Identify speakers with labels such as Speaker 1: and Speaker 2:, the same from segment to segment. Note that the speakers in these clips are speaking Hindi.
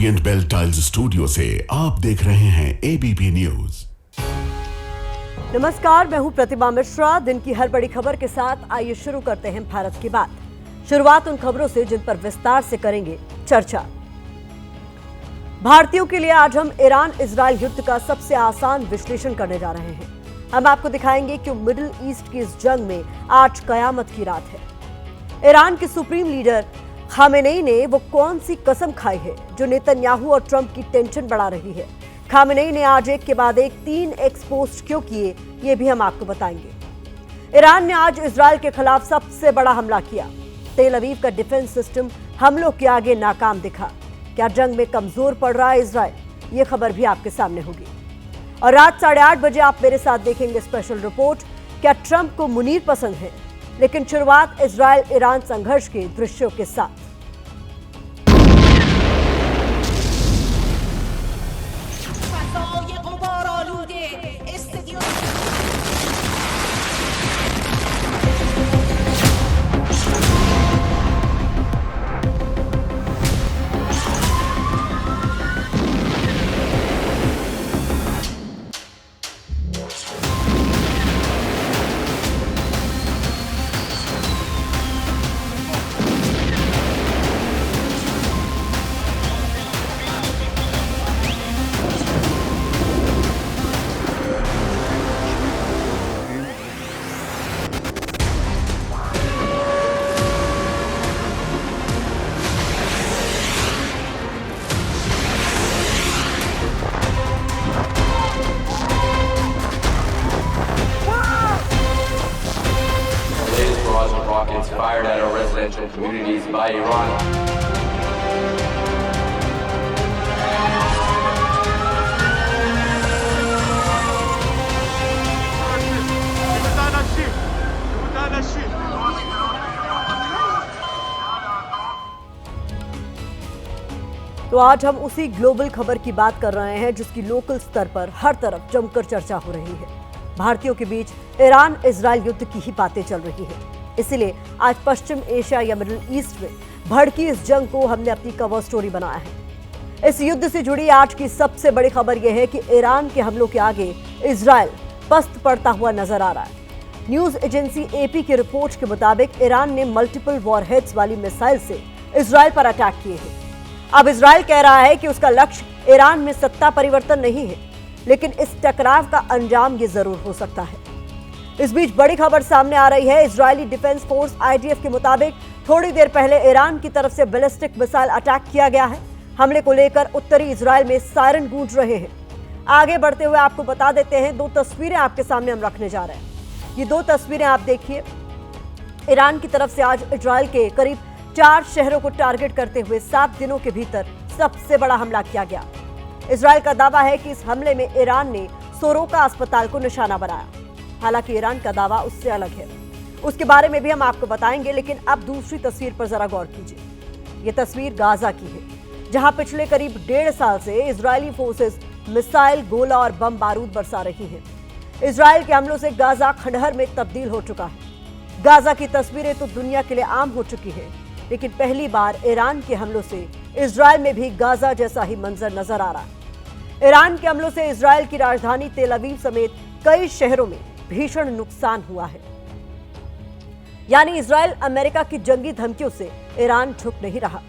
Speaker 1: ओरिएंट बेल टाइल्स स्टूडियो से आप देख रहे हैं एबीपी न्यूज।
Speaker 2: नमस्कार, मैं हूं प्रतिमा मिश्रा। दिन की हर बड़ी खबर के साथ आइए शुरू करते हैं भारत की बात। शुरुआत उन खबरों से जिन पर विस्तार से करेंगे चर्चा। भारतीयों के लिए आज हम ईरान इजराइल युद्ध का सबसे आसान विश्लेषण करने जा रहे हैं। हम आपको दिखाएंगे कि मिडिल ईस्ट की इस जंग में आज कयामत की रात है। ईरान के सुप्रीम लीडर खामेनेई ने वो कौन सी कसम खाई है जो नेतन्याहू और ट्रंप की टेंशन बढ़ा रही है। खामेनेई ने आज एक के बाद एक 3 एक्सपोस्ट क्यों किए, ये भी हम आपको बताएंगे। ईरान ने आज इजराइल के खिलाफ सबसे बड़ा हमला किया। तेल अवीव का डिफेंस सिस्टम हमलों के आगे नाकाम दिखा। क्या जंग में कमजोर पड़ रहा है इजराइल, ये खबर भी आपके सामने होगी। और रात 8:30 बजे आप मेरे साथ देखेंगे स्पेशल रिपोर्ट। क्या ट्रंप को मुनीर पसंद है, लेकिन शुरुआत इजराइल ईरान संघर्ष के दृश्यों के साथ।
Speaker 3: Rockets fired at our residential communities by Iran.
Speaker 2: तो आज हम उसी ग्लोबल खबर की बात कर रहे हैं जिसकी लोकल स्तर पर हर तरफ जमकर चर्चा हो रही है। भारतीयों के बीच ईरान इजराइल युद्ध की ही बातें चल रही है। इसलिए आज पश्चिम एशिया या मिडिल ईस्ट में भड़की इस जंग को हमने अपनी कवर स्टोरी बनाया है। इस युद्ध से जुड़ी आज की सबसे बड़ी खबर यह है कि ईरान के हमलों के आगे इजराइल पस्त पड़ता हुआ नजर आ रहा है। न्यूज एजेंसी एपी की रिपोर्ट के मुताबिक ईरान ने मल्टीपल वॉरहेड्स वाली मिसाइल से इजराइल पर अटैक किए हैं। अब इजराइल कह रहा है कि उसका लक्ष्य ईरान में सत्ता परिवर्तन नहीं है, लेकिन इस टकराव का अंजाम ये जरूर हो सकता है। इस बीच बड़ी खबर सामने आ रही है। इजरायली डिफेंस फोर्स आईडीएफ के मुताबिक थोड़ी देर पहले ईरान की तरफ से बैलिस्टिक मिसाइल अटैक किया गया है। हमले को लेकर उत्तरी इजराइल में सायरन गूंज रहे हैं। आगे बढ़ते हुए आपको बता देते हैं, 2 तस्वीरें आपके सामने हम रखने जा रहे हैं। ये 2 तस्वीरें आप देखिए। ईरान की तरफ से आज इजराइल के करीब 4 शहरों को टारगेट करते हुए 7 दिनों के भीतर सबसे बड़ा हमला किया गया। इजराइल का दावा है कि इस हमले में ईरान ने सोरोका अस्पताल को निशाना बनाया। हालांकि ईरान का दावा उससे अलग है, उसके बारे में भी हम आपको बताएंगे। लेकिन अब दूसरी तस्वीर पर जरा गौर कीजिए। ये तस्वीर गाजा की है, जहां पिछले करीब 1.5 साल से इजरायली फोर्सेस मिसाइल, गोला और बम बारूद बरसा रही हैं। इजराइल के हमलों से गाजा खंडहर में तब्दील हो चुका है। गाजा की तस्वीरें तो दुनिया के लिए आम हो चुकी है, लेकिन पहली बार ईरान के हमलों से इजराइल में भी गाजा जैसा ही मंजर नजर आ रहा है। ईरान के हमलों से इजराइल की राजधानी तेल अवीव समेत कई शहरों में भीषण नुकसान हुआ है। यानी इजराइल अमेरिका की जंगी धमकियों से ईरान झुक नहीं रहा।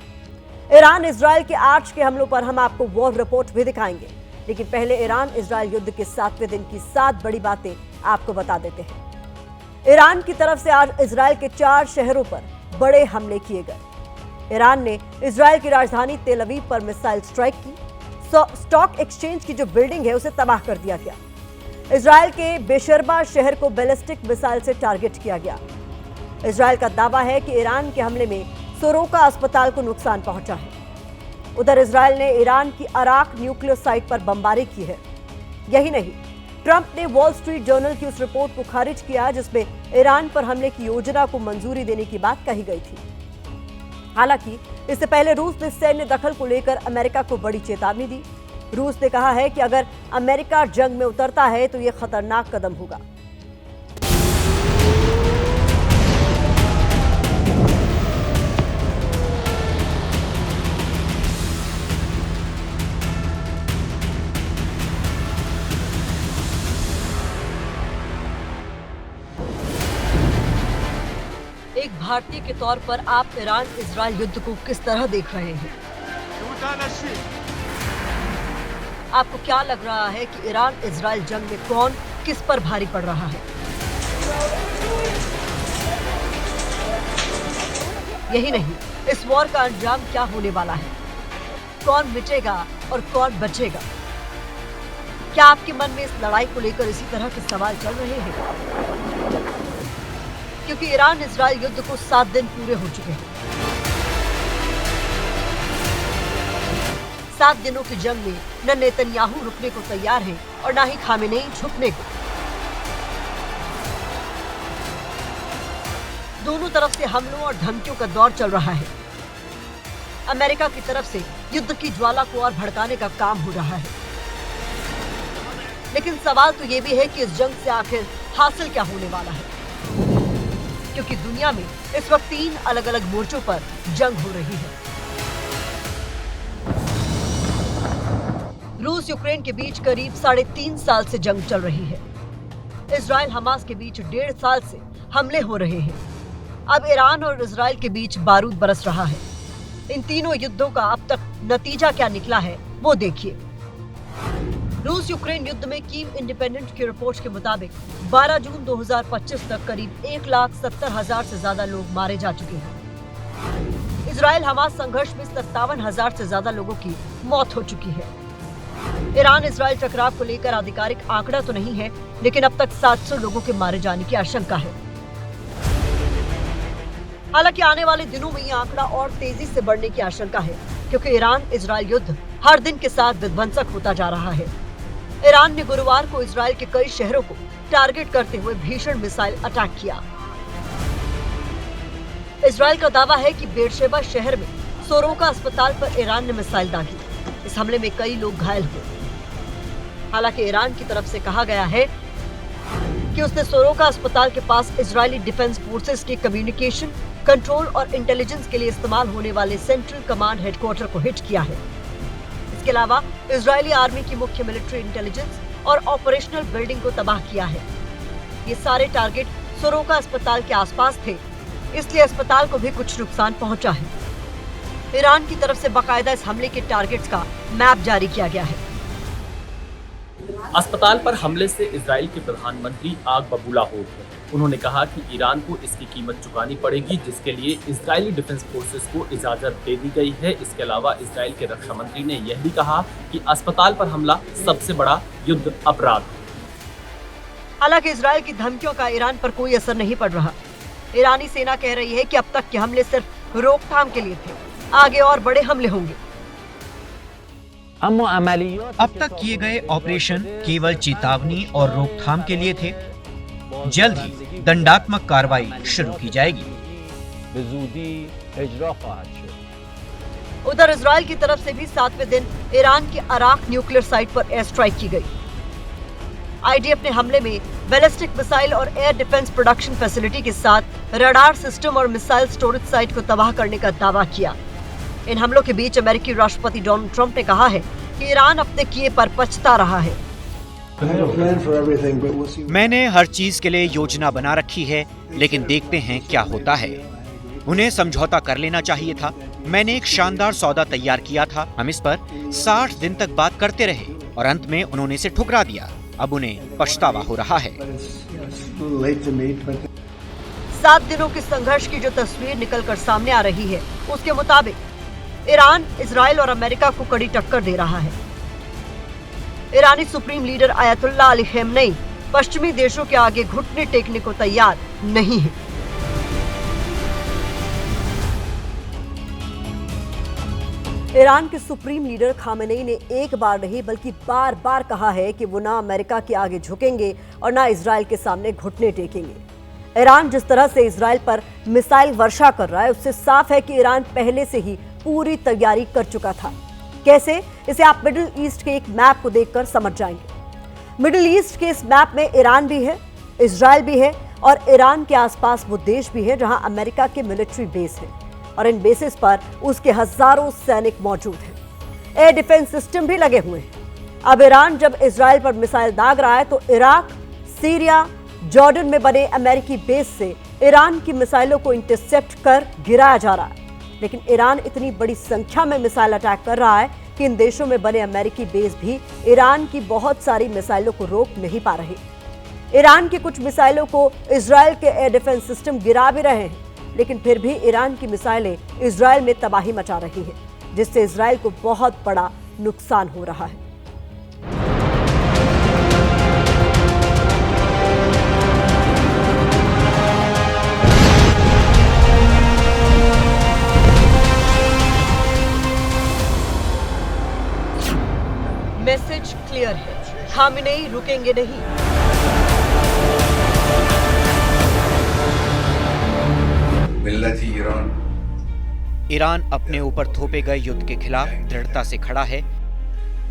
Speaker 2: ईरान इजराइल के आज के हमलों पर हम आपको वॉर रिपोर्ट भी दिखाएंगे, लेकिन पहले ईरान इजराइल युद्ध के 7वें दिन की 7 बड़ी बातें आपको बता देते हैं। ईरान की तरफ से आज इजराइल के 4 शहरों पर बड़े हमले किए गए। ईरान ने इजराइल की राजधानी तेल अवीव पर मिसाइल स्ट्राइक की। स्टॉक एक्सचेंज की जो बिल्डिंग है उसे तबाह कर दिया गया। इजराइल के बेशरबा शहर को बैलिस्टिक मिसाइल से टारगेट किया गया। इजराइल का दावा है कि ईरान के हमले में सोरोका अस्पताल को नुकसान पहुंचा है। उधर इजराइल ने ईरान की अराक न्यूक्लियर साइट पर बमबारी की है। यही नहीं, ट्रंप ने वॉल स्ट्रीट जर्नल की उस रिपोर्ट को खारिज किया जिसमें ईरान पर हमले की योजना को मंजूरी देने की बात कही गई थी। हालांकि इससे पहले रूस ने सैन्य दखल को लेकर अमेरिका को बड़ी चेतावनी दी। रूस ने कहा है कि अगर अमेरिका जंग में उतरता है तो यह खतरनाक कदम होगा। भारतीय के तौर पर आप ईरान इजराइल युद्ध को किस तरह देख रहे हैं? आपको क्या लग रहा है कि ईरान इजराइल जंग में कौन किस पर भारी पड़ रहा है? यही नहीं, इस वॉर का अंजाम क्या होने वाला है? कौन मिटेगा और कौन बचेगा? क्या आपके मन में इस लड़ाई को लेकर इसी तरह के सवाल चल रहे हैं? क्योंकि ईरान इजराइल युद्ध को 7 दिन पूरे हो चुके हैं। 7 दिनों की जंग में न नेतन्याहू रुकने को तैयार है और न ही खामेनेई झुकने को। दोनों तरफ से हमलों और धमकियों का दौर चल रहा है। अमेरिका की तरफ से युद्ध की ज्वाला को और भड़काने का काम हो रहा है। लेकिन सवाल तो ये भी है कि इस जंग से आखिर हासिल क्या होने वाला है, क्योंकि दुनिया में इस वक्त 3 अलग-अलग मोर्चों पर जंग हो रही है। रूस यूक्रेन के बीच करीब 3.5 साल से जंग चल रही है। इजराइल हमास के बीच 1.5 साल से हमले हो रहे हैं। अब ईरान और इजराइल के बीच बारूद बरस रहा है। इन तीनों युद्धों का अब तक नतीजा क्या निकला है वो देखिए। रूस यूक्रेन युद्ध में कीव इंडिपेंडेंट की रिपोर्ट के मुताबिक 12 जून 2025 तक करीब 1,70,000 से ज्यादा लोग मारे जा चुके हैं। इजराइल हमास संघर्ष में 57,000 से ज्यादा लोगों की मौत हो चुकी है। ईरान इजराइल टकराव को लेकर आधिकारिक आंकड़ा तो नहीं है, लेकिन अब तक 700 लोगों के मारे जाने की आशंका है। हालांकि आने वाले दिनों में ये आंकड़ा और तेजी से बढ़ने की आशंका है, क्योंकि ईरान इजराइल युद्ध हर दिन के साथ विध्वंसक होता जा रहा है। ईरान ने गुरुवार को इजराइल के कई शहरों को टारगेट करते हुए भीषण मिसाइल अटैक किया। इजराइल का दावा है कि बेरशेबा शहर में सोरोका अस्पताल पर ईरान ने मिसाइल दागी। इस हमले में कई लोग घायल हुए। हालांकि ईरान की तरफ से कहा गया है कि उसने सोरोका अस्पताल के पास इजरायली डिफेंस फोर्सेस के कम्युनिकेशन, कंट्रोल और इंटेलिजेंस के लिए इस्तेमाल होने वाले सेंट्रल कमांड हेडक्वार्टर को हिट किया है। इसके अलावा इजरायली आर्मी की मुख्य मिलिट्री इंटेलिजेंस और ऑपरेशनल बिल्डिंग को तबाह किया है। ये सारे टारगेट सोरोका अस्पताल के आसपास थे, इसलिए अस्पताल को भी कुछ नुकसान पहुंचा है। ईरान की तरफ से बाकायदा इस हमले के टारगेट्स का मैप जारी किया गया है।
Speaker 4: अस्पताल पर हमले से इजराइल के प्रधानमंत्री आग बबूला हो गए। उन्होंने कहा कि ईरान को इसकी कीमत चुकानी पड़ेगी, जिसके लिए इजरायली डिफेंस फोर्सेस को इजाजत दे दी गई है। इसके अलावा इजराइल के रक्षा मंत्री ने यह भी कहा कि अस्पताल पर हमला सबसे बड़ा युद्ध अपराध है।
Speaker 2: हालांकि इजराइल की धमकियों का ईरान पर कोई असर नहीं पड़ रहा। ईरानी सेना कह रही है कि अब तक के हमले सिर्फ रोकथाम के लिए थे, आगे और बड़े हमले होंगे।
Speaker 5: अब तक किए गए ऑपरेशन केवल चेतावनी और रोकथाम के लिए थे। जल्द ही दंडात्मक कार्रवाई शुरू की जाएगी।
Speaker 2: उधर इजराइल की तरफ से भी 7वें दिन ईरान की अराक न्यूक्लियर साइट पर एयर स्ट्राइक की गई। आईडीएफ ने हमले में बैलिस्टिक मिसाइल और एयर डिफेंस प्रोडक्शन फैसिलिटी के साथ रडार सिस्टम और मिसाइल स्टोरेज साइट को तबाह करने का दावा किया। इन हमलों के बीच अमेरिकी राष्ट्रपति डोनाल्ड ट्रंप ने कहा है कि ईरान अपने किए पर पछता रहा है।
Speaker 5: मैंने हर चीज के लिए योजना बना रखी है, लेकिन देखते हैं क्या होता है। उन्हें समझौता कर लेना चाहिए था। मैंने एक शानदार सौदा तैयार किया था। हम इस पर 60 दिन तक बात करते रहे और अंत में उन्होंने इसे ठुकरा दिया। अब उन्हें पछतावा हो रहा है।
Speaker 2: 7 दिनों के संघर्ष की जो तस्वीर निकलकर सामने आ रही है, उसके मुताबिक ईरान इजराइल और अमेरिका को कड़ी टक्कर दे रहा है। ईरानी सुप्रीम लीडर आयतुल्लाह अली खamenei पश्चिमी देशों के आगे घुटने टेकने को तैयार नहीं है। ईरान के सुप्रीम लीडर खामेनेई ने एक बार नहीं बल्कि बार बार कहा है कि वो ना अमेरिका के आगे झुकेंगे और ना इजराइल के सामने घुटने टेकेंगे। ईरान जिस तरह से इजराइल पर मिसाइल वर्षा कर रहा है, उससे साफ है कि ईरान पहले से ही पूरी तैयारी कर चुका था। कैसे, इसे आप मिडिल ईस्ट के एक मैप को देखकर समझ जाएंगे। मिडिल ईस्ट के इस मैप में ईरान भी है, इजराइल भी है और ईरान के आसपास वो देश भी है जहां अमेरिका के मिलिट्री बेस है और इन बेसिस पर उसके हजारों सैनिक मौजूद हैं। एयर डिफेंस सिस्टम भी लगे हुए हैं। अब ईरान जब इजराइल पर मिसाइल दाग रहा है तो इराक, सीरिया, जॉर्डन में बने अमेरिकी बेस से ईरान की मिसाइलों को इंटरसेप्ट कर गिराया जा रहा है। लेकिन ईरान इतनी बड़ी संख्या में मिसाइल अटैक कर रहा है कि इन देशों में बने अमेरिकी बेस भी ईरान की बहुत सारी मिसाइलों को रोक नहीं पा रहे। ईरान की कुछ मिसाइलों को इजरायल के एयर डिफेंस सिस्टम गिरा भी रहे हैं, लेकिन फिर भी ईरान की मिसाइलें इजरायल में तबाही मचा रही हैं, जिससे इजरायल को बहुत बड़ा नुकसान हो रहा है। मैसेज क्लियर है, खामेनेई रुकेंगे नहीं।
Speaker 6: मिल्लती
Speaker 5: ईरान अपने ऊपर थोपे गए युद्ध के खिलाफ दृढ़ता से खड़ा है।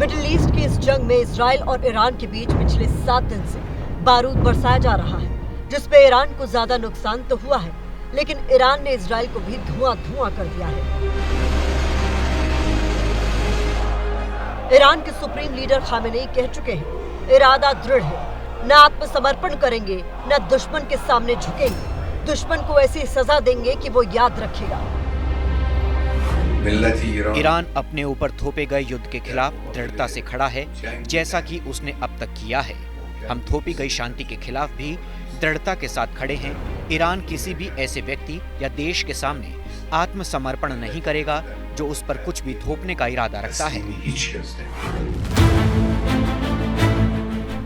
Speaker 2: मिडिल ईस्ट की इस जंग में इजराइल और ईरान के बीच पिछले 7 दिन से बारूद बरसाया जा रहा है, जिसपे ईरान को ज्यादा नुकसान तो हुआ है, लेकिन ईरान ने इजराइल को भी धुआं कर दिया है। ईरान के सुप्रीम लीडर खामेनेई कह चुके हैं, इरादा दृढ़ है, न आत्मसमर्पण करेंगे, न दुश्मन के सामने झुकेंगे। दुश्मन को ऐसी सजा देंगे कि वो याद रखेगा।
Speaker 5: ईरान अपने ऊपर थोपे गए युद्ध के खिलाफ दृढ़ता से खड़ा है, जैसा कि उसने अब तक किया है। हम थोपी गई शांति के खिलाफ भी दृढ़ता के साथ खड़े हैं। ईरान किसी भी ऐसे व्यक्ति या देश के सामने आत्मसमर्पण नहीं करेगा जो उस पर कुछ भी थोपने का इरादा रखता है।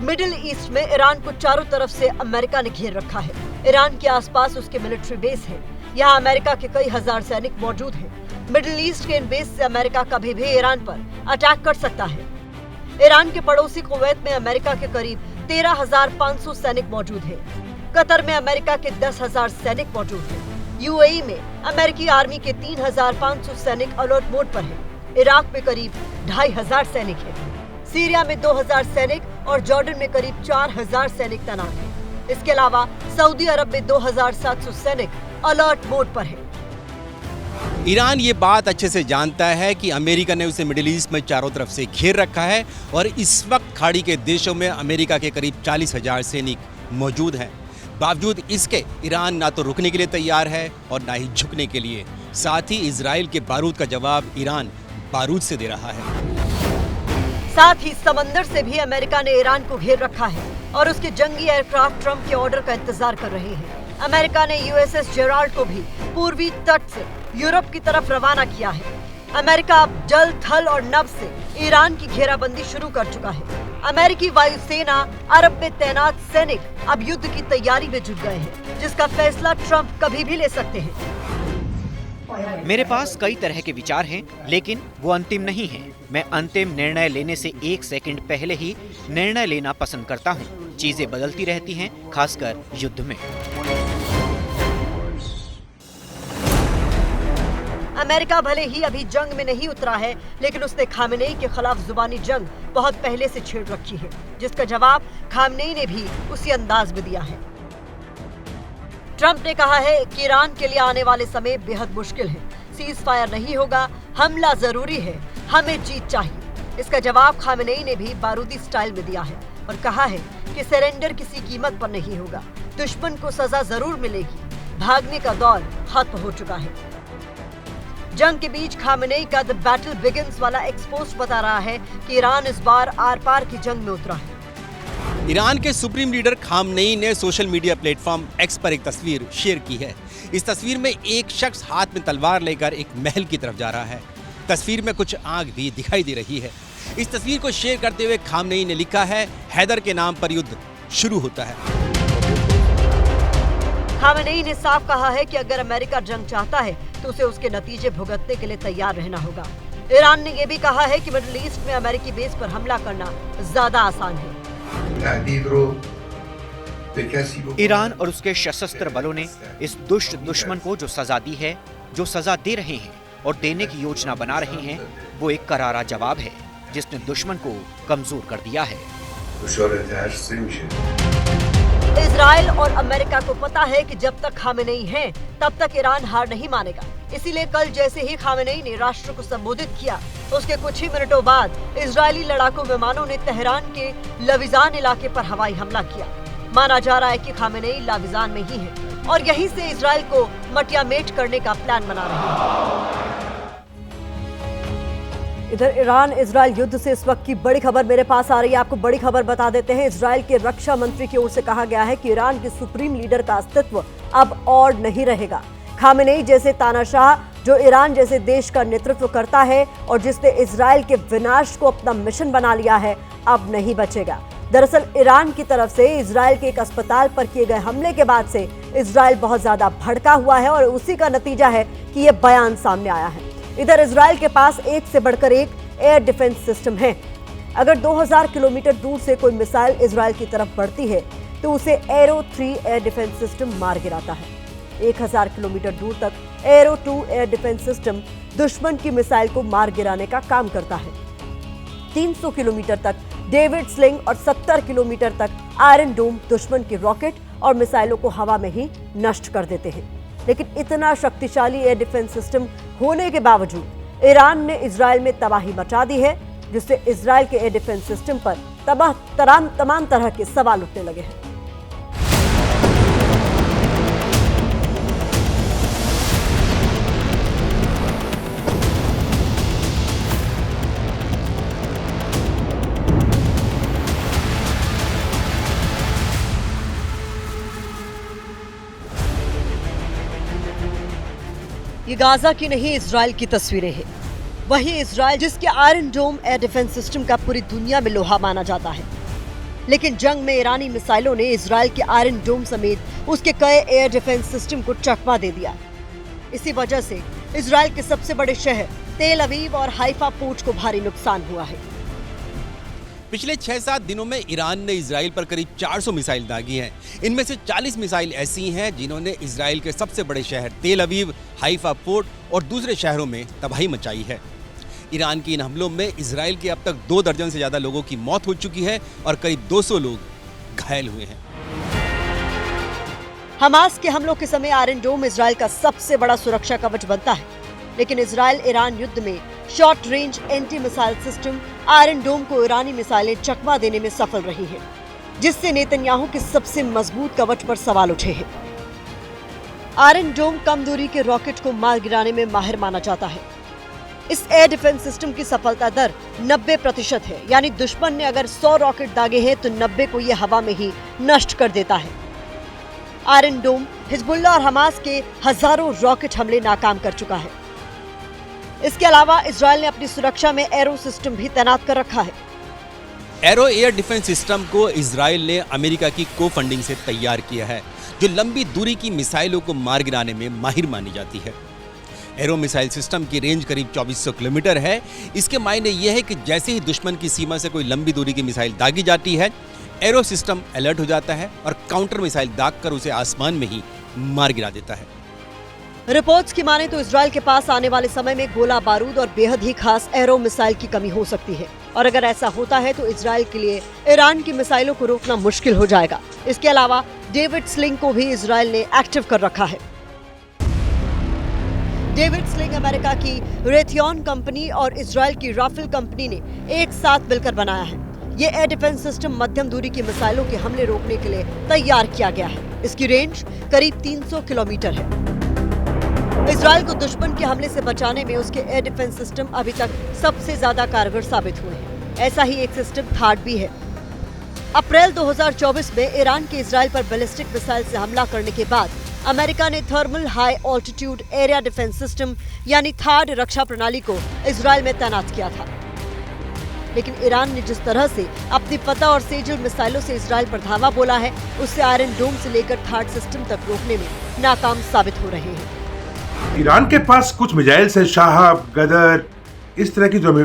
Speaker 2: मिडिल ईस्ट में ईरान को चारों तरफ से अमेरिका ने घेर रखा है। ईरान के आसपास उसके मिलिट्री बेस है। यहाँ अमेरिका के कई हजार सैनिक मौजूद हैं। मिडिल ईस्ट के इन बेस से अमेरिका कभी भी ईरान पर अटैक कर सकता है। ईरान के पड़ोसी कुवैत में अमेरिका के करीब 13,500 सैनिक मौजूद हैं। कतर में अमेरिका के 10,000 सैनिक मौजूद हैं। यूएई में अमेरिकी आर्मी के 3,500 सैनिक अलर्ट मोड पर हैं। इराक में करीब 2,500 सैनिक हैं। सीरिया में 2,000 सैनिक और जॉर्डन में करीब 4,000 सैनिक तैनात हैं। इसके अलावा सऊदी अरब में 2,700 सैनिक अलर्ट मोड पर हैं।
Speaker 7: ईरान ये बात अच्छे से जानता है कि अमेरिका ने उसे मिडिल ईस्ट में चारों तरफ से घेर रखा है और इस वक्त खाड़ी के देशों में अमेरिका के करीब 40,000 सैनिक मौजूद हैं। बावजूद इसके ईरान ना तो रुकने के लिए तैयार है और ना ही झुकने के लिए। साथ ही इजराइल के बारूद का जवाब ईरान बारूद से दे रहा है।
Speaker 2: साथ ही समंदर से भी अमेरिका ने ईरान को घेर रखा है और उसके जंगी एयरक्राफ्ट ट्रंप के ऑर्डर का इंतजार कर रहे हैं। अमेरिका ने यूएसएस जेराल्ड को भी पूर्वी तट से यूरोप की तरफ रवाना किया है। अमेरिका अब जल, थल और नभ से ईरान की घेराबंदी शुरू कर चुका है। अमेरिकी वायुसेना, अरब में तैनात सैनिक अब युद्ध की तैयारी में जुट गए हैं, जिसका फैसला ट्रंप कभी भी ले सकते हैं।
Speaker 5: मेरे पास कई तरह के विचार हैं, लेकिन वो अंतिम नहीं हैं। मैं अंतिम निर्णय लेने से 1 सेकंड पहले ही निर्णय लेना पसंद करता हूँ। चीजें बदलती रहती हैं, खासकर युद्ध में।
Speaker 2: अमेरिका भले ही अभी जंग में नहीं उतरा है, लेकिन उसने खामेनेई के खिलाफ जुबानी जंग बहुत पहले से छेड़ रखी है, जिसका जवाब खामेनेई ने भी उसी अंदाज में दिया है। ट्रंप ने कहा है कि ईरान के लिए आने वाले समय बेहद मुश्किल है। सीज फायर नहीं होगा, हमला जरूरी है, हमें जीत चाहिए। इसका जवाब खामेनेई ने भी बारूदी स्टाइल में दिया है और कहा है कि सरेंडर किसी कीमत पर नहीं होगा। दुश्मन को सजा जरूर मिलेगी। भागने का दौर खत्म हो चुका है। जंग के बीच खामेनेई का द बैटल बिगिंस वाला एक्सपोस्ट बता रहा है कि ईरान इस बार आर पार की जंग में उतरा है।
Speaker 7: ईरान के सुप्रीम लीडर खामेनेई ने सोशल मीडिया प्लेटफॉर्म एक्स पर एक तस्वीर शेयर की है। इस तस्वीर में एक शख्स हाथ में तलवार लेकर एक महल की तरफ जा रहा है। तस्वीर में कुछ आग भी दिखाई दे रही है। इस तस्वीर को शेयर करते हुए खामेनेई ने लिखा है, हैदर के नाम पर युद्ध शुरू होता है।
Speaker 2: खामेनेई ने साफ कहा है कि अगर अमेरिका जंग चाहता है तो उसे उसके नतीजे भुगतने के लिए तैयार रहना होगा। ईरान ने यह भी कहा है कि मिडिल ईस्ट में अमेरिकी बेस पर हमला करना ज्यादा आसान है।
Speaker 5: ईरान और उसके सशस्त्र बलों ने इस दुष्ट दुश्मन को जो सजा दी है, जो सजा दे रहे हैं और देने की योजना बना रहे हैं, वो एक करारा जवाब है जिसने दुश्मन को कमजोर कर दिया है।
Speaker 2: इजराइल और अमेरिका को पता है कि जब तक खामेनेई हैं, तब तक ईरान हार नहीं मानेगा। इसीलिए कल जैसे ही खामेनेई ने राष्ट्र को संबोधित किया, उसके कुछ ही मिनटों बाद इजरायली लड़ाकू विमानों ने तेहरान के लविजान इलाके पर हवाई हमला किया। माना जा रहा है कि खामेनेई लविजान में ही है और यहीं से इजराइल को मटियामेट करने का प्लान बना रहे हैं। इधर ईरान इजराइल युद्ध से इस वक्त की बड़ी खबर मेरे पास आ रही है। आपको बड़ी खबर बता देते हैं। इजराइल के रक्षा मंत्री की ओर से कहा गया है कि ईरान के सुप्रीम लीडर का अस्तित्व अब और नहीं रहेगा। खामेनेई जैसे तानाशाह जो ईरान जैसे देश का नेतृत्व करता है और जिसने इजराइल के विनाश को अपना मिशन बना लिया है, अब नहीं बचेगा। दरअसल ईरान की तरफ से इजराइल के एक अस्पताल पर किए गए हमले के बाद से इजराइल बहुत ज्यादा भड़का हुआ है और उसी का नतीजा है कि यह बयान सामने आया है। इधर इजराइल के पास एक से बढ़कर एक एयर डिफेंस सिस्टम है। अगर 2000 किलोमीटर दूर से कोई मिसाइल इजराइल की तरफ बढ़ती है तो उसे एरो 3 एयर डिफेंस सिस्टम मार गिराता है। 1000 किलोमीटर दूर तक एरो 2 एयर डिफेंस सिस्टम दुश्मन की मिसाइल को मार गिराने का काम करता है। 300 किलोमीटर तक डेविड स्लिंग और 70 किलोमीटर तक आयरन डोम दुश्मन की रॉकेट और मिसाइलों को हवा में ही नष्ट कर देते हैं। लेकिन इतना शक्तिशाली एयर डिफेंस सिस्टम होने के बावजूद ईरान ने इजराइल में तबाही मचा दी है, जिससे इजराइल के एयर डिफेंस सिस्टम पर तमाम तरह के सवाल उठने लगे हैं। ये गाजा की नहीं इजराइल की तस्वीरें हैं। वही इजराइल जिसके आयरन डोम एयर डिफेंस सिस्टम का पूरी दुनिया में लोहा माना जाता है, लेकिन जंग में ईरानी मिसाइलों ने इजराइल के आयरन डोम समेत उसके कई एयर डिफेंस सिस्टम को चकमा दे दिया। इसी वजह से इजराइल के सबसे बड़े शहर तेल अवीव और हाइफा पोर्ट को भारी नुकसान हुआ है।
Speaker 7: पिछले 6-7 दिनों में ईरान ने इजराइल पर करीब 400 मिसाइल दागी हैं। इनमें से 40 मिसाइल ऐसी हैं जिन्होंने इजराइल के सबसे बड़े शहर तेल अवीव, हाइफा पोर्ट और दूसरे शहरों में तबाही मचाई है। ईरान के इन हमलों में इजराइल के अब तक 2 दर्जन से ज्यादा लोगों की मौत हो चुकी है और करीब 200 लोग घायल हुए हैं।
Speaker 2: हमास के हमलों के समय आयरन डोम इजराइल का सबसे बड़ा सुरक्षा कवच बनता है, लेकिन इजराइल ईरान युद्ध में short range anti missile system iron dome को ईरानी मिसाइलें चकमा देने में सफल रही है, जिससे नेतन्याहू के सबसे मजबूत कवच पर सवाल उठे हैं। आयरन डोम कम दूरी के रॉकेट को मार गिराने में माहिर माना जाता है। इस एयर डिफेंस सिस्टम की सफलता दर 90% है, यानी दुश्मन ने अगर 100 रॉकेट दागे हैं तो 90 को यह हवा में ही नष्ट कर देता है। आयरन डोम हिजबुल्लाह और हमास के हजारों रॉकेट हमले नाकाम कर चुका है। इसके अलावा इजराइल ने अपनी सुरक्षा में एरो सिस्टम भी तैनात कर रखा है।
Speaker 7: एरो एयर डिफेंस सिस्टम को इजराइल ने अमेरिका की को फंडिंग से तैयार किया है, जो लंबी दूरी की मिसाइलों को मार गिराने में माहिर मानी जाती है। एरो मिसाइल सिस्टम की रेंज करीब 2400 किलोमीटर है। इसके मायने यह है कि जैसे ही दुश्मन की सीमा से कोई लंबी दूरी की मिसाइल दागी जाती है, एरो सिस्टम अलर्ट हो जाता है और काउंटर मिसाइल दागकर उसे आसमान में ही मार गिरा देता है।
Speaker 2: रिपोर्ट्स की माने तो इजराइल के पास आने वाले समय में गोला बारूद और बेहद ही खास एरो मिसाइल की कमी हो सकती है, और अगर ऐसा होता है तो इजराइल के लिए ईरान की मिसाइलों को रोकना मुश्किल हो जाएगा। इसके अलावा डेविड स्लिंग को भी इजराइल ने एक्टिव कर रखा है। डेविड स्लिंग अमेरिका की रेथियन कंपनी और इजराइल की राफेल कंपनी ने एक साथ मिलकर बनाया है। ये एयर डिफेंस सिस्टम मध्यम दूरी की मिसाइलों के हमले रोकने के लिए तैयार किया गया है। इसकी रेंज करीब 300 किलोमीटर है। इजराइल को दुश्मन के हमले से बचाने में उसके एयर डिफेंस सिस्टम अभी तक सबसे ज्यादा कारगर साबित हुए हैं। ऐसा ही एक सिस्टम थार्ड भी है। अप्रैल 2024 में ईरान के इजराइल पर बैलिस्टिक मिसाइल से हमला करने के बाद अमेरिका ने thermal high altitude area defence system यानी थार्ड रक्षा प्रणाली को इजराइल में तैनात किया था। लेकिन ईरान ने जिस तरह से अपनी फतह और सेजल मिसाइलों से इजराइल पर धावा बोला है, उससे आयरन डोम से लेकर थार्ड सिस्टम तक रोकने में नाकाम साबित हो रहे हैं।
Speaker 8: ईरान के पास कुछ मिसाइल्स हैं, शाहब, गदर, इस तरह की जो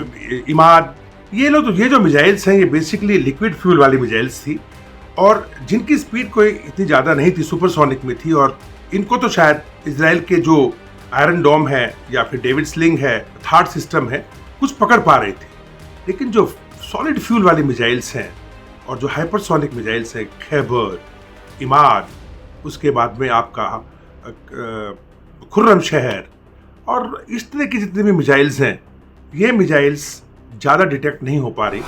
Speaker 8: इमाद, ये जो मिसाइल्स हैं ये बेसिकली लिक्विड फ्यूल वाली मिसाइल्स थी और जिनकी स्पीड कोई इतनी ज़्यादा नहीं थी, सुपरसोनिक में थी, और इनको तो शायद इजराइल के जो आयरन डोम है या फिर डेविड स्लिंग है, थार्ड सिस्टम है, कुछ पकड़ पा रहे थे। लेकिन जो सॉलिड फ्यूल वाली मिसाइल्स हैं और जो हाइपरसोनिक मिसाइल्स हैं, खैबर, इमाद, उसके बाद में आपका खुर्रम शहर और इस तरह की जितनी भी मिसाइल्स हैं, ये मिसाइल्स ज़्यादा डिटेक्ट नहीं हो पा रही।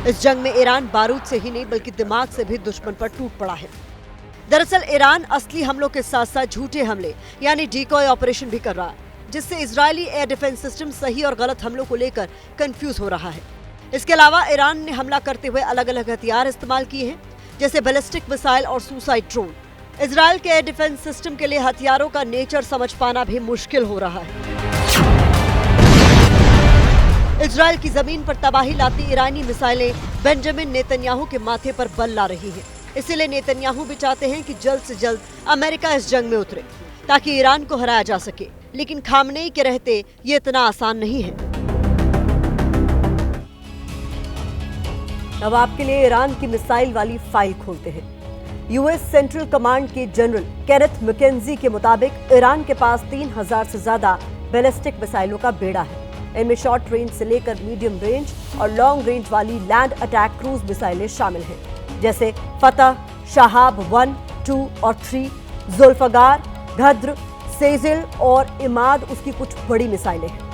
Speaker 2: इस जंग में ईरान बारूद से ही नहीं बल्कि दिमाग से भी दुश्मन पर टूट पड़ा है। दरअसल ईरान असली हमलों के साथ साथ झूठे हमले यानी डिकॉय ऑपरेशन भी कर रहा है, जिससे इजरायली एयर डिफेंस सिस्टम सही और गलत हमलों को लेकर कंफ्यूज हो रहा है। इसके अलावा ईरान ने हमला करते हुए अलग अलग हथियार इस्तेमाल किए हैं, जैसे बैलिस्टिक मिसाइल और सुसाइड ड्रोन। इजरायल के एयर डिफेंस सिस्टम के लिए हथियारों का नेचर समझ पाना भी मुश्किल हो रहा है। इजरायल की जमीन पर तबाही लाती ईरानी मिसाइलें बेंजामिन नेतन्याहू के माथे पर बल ला रही हैं। इसीलिए नेतन्याहू भी चाहते हैं कि जल्द से जल्द अमेरिका इस जंग में उतरे ताकि ईरान को हराया जा सके, लेकिन खामनेई के रहते ये इतना आसान नहीं है। अब आपके लिए ईरान की मिसाइल वाली फाइल खोलते हैं। यूएस सेंट्रल कमांड के जनरल केनेथ मैकेंजी के मुताबिक ईरान के पास 3000 से ज्यादा बैलिस्टिक मिसाइलों का बेड़ा है। इनमें शॉर्ट रेंज से लेकर मीडियम रेंज और लॉन्ग रेंज वाली लैंड अटैक क्रूज मिसाइलें शामिल हैं, जैसे फतह, शहाब 1, 2 और 3, जुल्फकार, घद्र, सेजिल और इमाद उसकी कुछ बड़ी मिसाइलें हैं।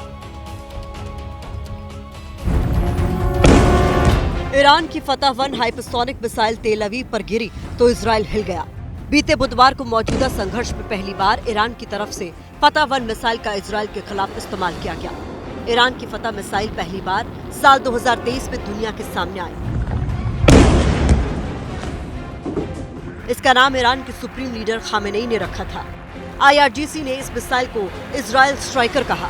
Speaker 2: ईरान की फतह 1 हाइपरसोनिक मिसाइल तेल अवीव पर गिरी तो इजरायल हिल गया। बीते बुधवार को मौजूदा संघर्ष में पहली बार ईरान की तरफ से फतह 1 मिसाइल का इजरायल के खिलाफ इस्तेमाल किया गया। ईरान की फतह मिसाइल पहली बार साल 2023 में दुनिया के सामने आई। इसका नाम ईरान के सुप्रीम लीडर खामेनेई ने रखा था। IRGC ने इस मिसाइल को इजरायल स्ट्राइकर कहा।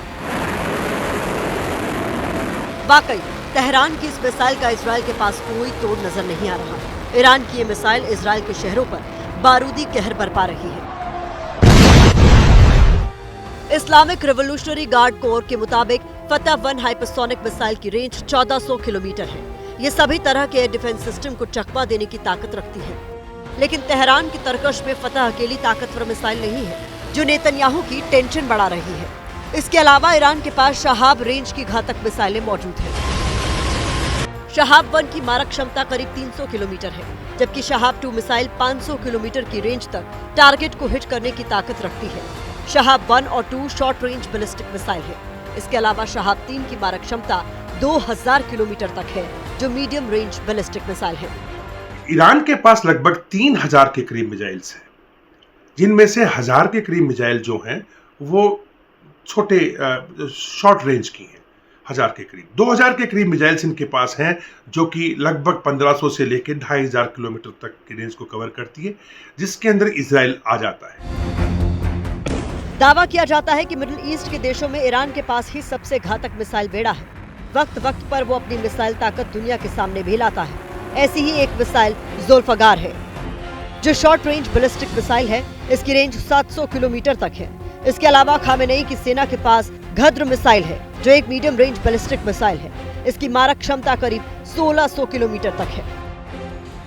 Speaker 2: वाकई तेहरान की इस मिसाइल का इजरायल के पास कोई तोड़ नजर नहीं आ रहा। ईरान की ये मिसाइल इजरायल के शहरों पर बारूदी कहर बरपा रही है। इस्लामिक रिवोल्यूशनरी गार्ड कोर के मुताबिक फतह 1 हाइपरसोनिक मिसाइल की रेंज 1400 किलोमीटर है। ये सभी तरह के एयर डिफेंस सिस्टम को चकमा देने की ताकत रखती है। लेकिन तेहरान की तरकश में फतह अकेली ताकतवर मिसाइल नहीं है जो नेतन्याहू की टेंशन बढ़ा रही है। इसके अलावा ईरान के पास शहाब रेंज की घातक मिसाइलें मौजूद हैं। शहाब 1 की मारक क्षमता करीब 300 किलोमीटर है, जबकि शहाब 2 मिसाइल 500 किलोमीटर की रेंज तक टारगेट को हिट करने की ताकत रखती है। शहाब 1 और 2 शॉर्ट रेंज बैलिस्टिक मिसाइल है। इसके अलावा शहाब 3 की मारक क्षमता 2000 किलोमीटर तक है, जो मीडियम रेंज बैलिस्टिक मिसाइल है।
Speaker 8: ईरान के पास लगभग 3000 के करीब मिसाइल्स हैं, जिनमें से 1000 के करीब मिसाइल जो हैं वो छोटे शॉर्ट रेंज की हैं। 1000 के करीब 2000 के करीब मिसाइल्स इनके पास हैं, जो कि लगभग 1500 से लेकर 2500 किलोमीटर तक की रेंज को कवर करती है, जिसके अंदर इजराइल आ जाता है।
Speaker 2: दावा किया जाता है कि मिडिल ईस्ट के देशों में ईरान के पास ही सबसे घातक मिसाइल बेड़ा है। वक्त वक्त पर वो अपनी मिसाइल ताकत दुनिया के सामने भी लाता है। ऐसी ही एक मिसाइल जुल्फकार है, जो शॉर्ट रेंज बैलिस्टिक मिसाइल है। इसकी रेंज 700 किलोमीटर तक है। इसके अलावा खामेनेई की सेना के पास घद्र मिसाइल है, जो एक मीडियम रेंज बैलिस्टिक मिसाइल है। इसकी मारक क्षमता करीब 1600 किलोमीटर तक है।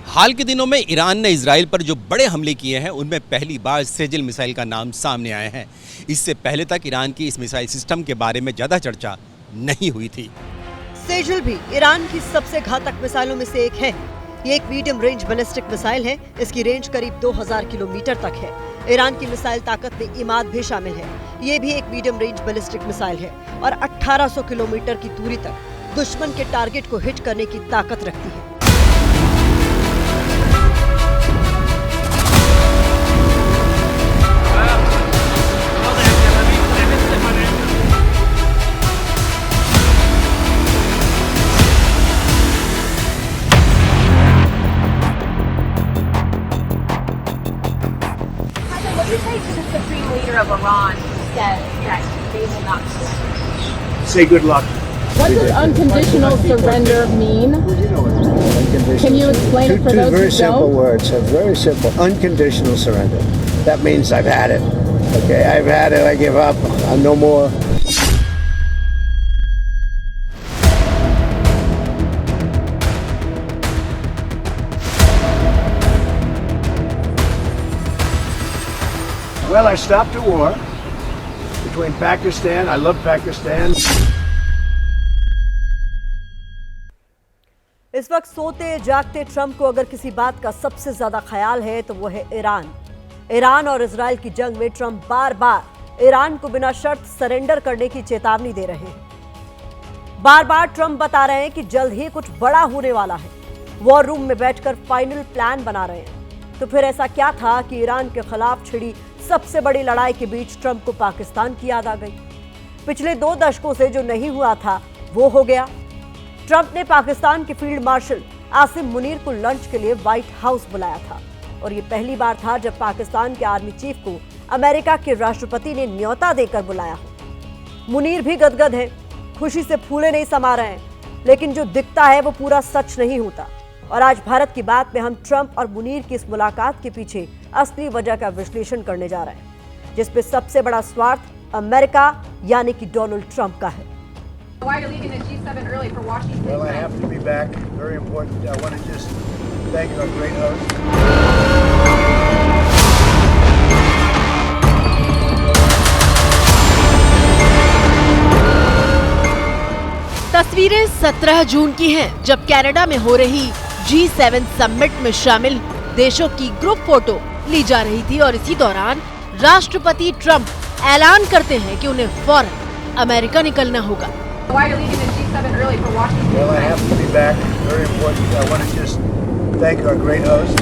Speaker 7: हाल के दिनों में ईरान ने इजराइल पर जो बड़े हमले किए हैं, उनमें पहली बार सेजिल मिसाइल का नाम सामने आया है। इससे पहले तक ईरान की इस मिसाइल सिस्टम के बारे में ज्यादा चर्चा नहीं हुई थी।
Speaker 2: सेजिल भी ईरान की सबसे घातक मिसाइलों में से एक है। ये एक मीडियम रेंज बैलिस्टिक मिसाइल है। इसकी रेंज करीब 2000 किलोमीटर तक है। ईरान की मिसाइल ताकत में इमाद भी शामिल है। ये भी एक मीडियम रेंज बैलिस्टिक मिसाइल है और 1800 किलोमीटर की दूरी तक दुश्मन के टारगेट को हिट करने की ताकत रखती है।
Speaker 9: Of Iran said that they will not
Speaker 6: Say good luck.
Speaker 10: What does unconditional surrender mean? Can you explain it for those who don't?
Speaker 11: Two very simple words. Very simple. Unconditional surrender. That means I've had it. Okay, I've had it. I give up. I'm no more. Well, I stopped a war between Pakistan. I love Pakistan.
Speaker 2: इस वक्त सोते जागते ट्रंप को अगर किसी बात का सबसे ज्यादा ख्याल है तो वो है ईरान। ईरान और इजराइल की जंग में ट्रंप बार बार ईरान को बिना शर्त सरेंडर करने की चेतावनी दे रहे हैं। बार बार ट्रंप बता रहे हैं कि जल्द ही कुछ बड़ा होने वाला है, वॉर रूम में बैठकर फाइनल प्लान बना रहे हैं। तो फिर ऐसा क्या था कि ईरान के खिलाफ छिड़ी सबसे बड़ी लड़ाई के बीच ट्रंप को पाकिस्तान की याद आ गई? पिछले 2 दशकों से जो नहीं हुआ था वो हो गया। ट्रंप ने पाकिस्तान के फील्ड मार्शल आसिम मुनीर को लंच के लिए व्हाइट हाउस बुलाया था और ये पहली बार था जब पाकिस्तान के आर्मी चीफ को अमेरिका के राष्ट्रपति ने न्योता देकर बुलाया हो। मुनीर भी गदगद है, खुशी से फूले नहीं समा रहे हैं, लेकिन जो दिखता है वो पूरा सच नहीं होता। और आज भारत की बात में हम ट्रंप और मुनीर की इस मुलाकात के पीछे असली वजह का विश्लेषण करने जा रहे हैं, जिसपे सबसे बड़ा स्वार्थ अमेरिका यानी कि डोनाल्ड ट्रंप का है।
Speaker 9: Why are you leaving the G7 early for Washington?
Speaker 11: Well, I have to be back. Very important. I want to just thank our great host.
Speaker 12: तस्वीरें 17 जून की हैं, जब कनाडा में हो रही G7 समिट में शामिल देशों की ग्रुप फोटो ली जा रही थी और इसी दौरान राष्ट्रपति ट्रंप ऐलान करते हैं कि उन्हें फौरन अमेरिका निकलना होगा।
Speaker 9: Why are you leaving the G7 early for Washington?
Speaker 11: Well, I have to be back. Very important. I want to just thank our great host.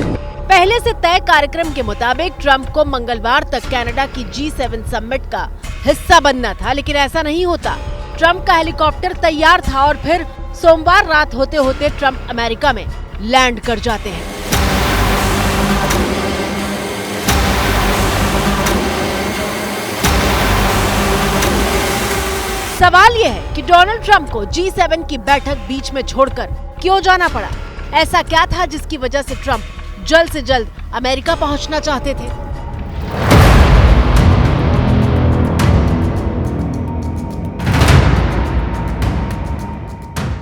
Speaker 12: पहले से तय कार्यक्रम के मुताबिक ट्रंप को मंगलवार तक कनाडा की G7 समिट का हिस्सा बनना था, लेकिन ऐसा नहीं होता। ट्रंप का हेलीकॉप्टर तैयार था और फिर सोमवार रात होते होते ट्रंप अमेरिका में लैंड कर जाते हैं। सवाल यह है कि डोनाल्ड ट्रंप को G7 की बैठक बीच में छोड़कर क्यों जाना पड़ा? ऐसा क्या था जिसकी वजह से ट्रंप जल्द से जल्द अमेरिका पहुंचना चाहते थे?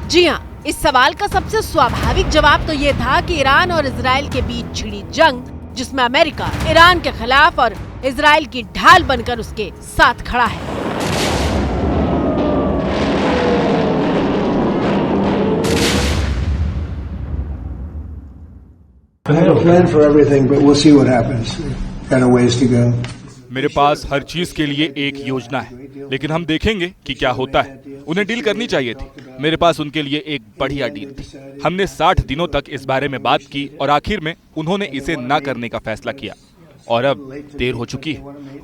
Speaker 12: जी हां, इस सवाल का सबसे स्वाभाविक जवाब तो ये था कि ईरान और इजराइल के बीच छिड़ी जंग, जिसमें अमेरिका ईरान के खिलाफ और इजराइल की ढाल बनकर उसके साथ खड़ा है।
Speaker 11: I have a plan for everything, but we'll see what happens. Got a ways to go.
Speaker 13: मेरे पास हर चीज के लिए एक योजना है, लेकिन हम देखेंगे कि क्या होता है। उन्हें डील करनी चाहिए थी। मेरे पास उनके लिए एक बढ़िया डील थी। हमने 60 दिनों तक इस बारे में बात की और आखिर में उन्होंने इसे ना करने का फैसला किया और अब देर हो चुकी है।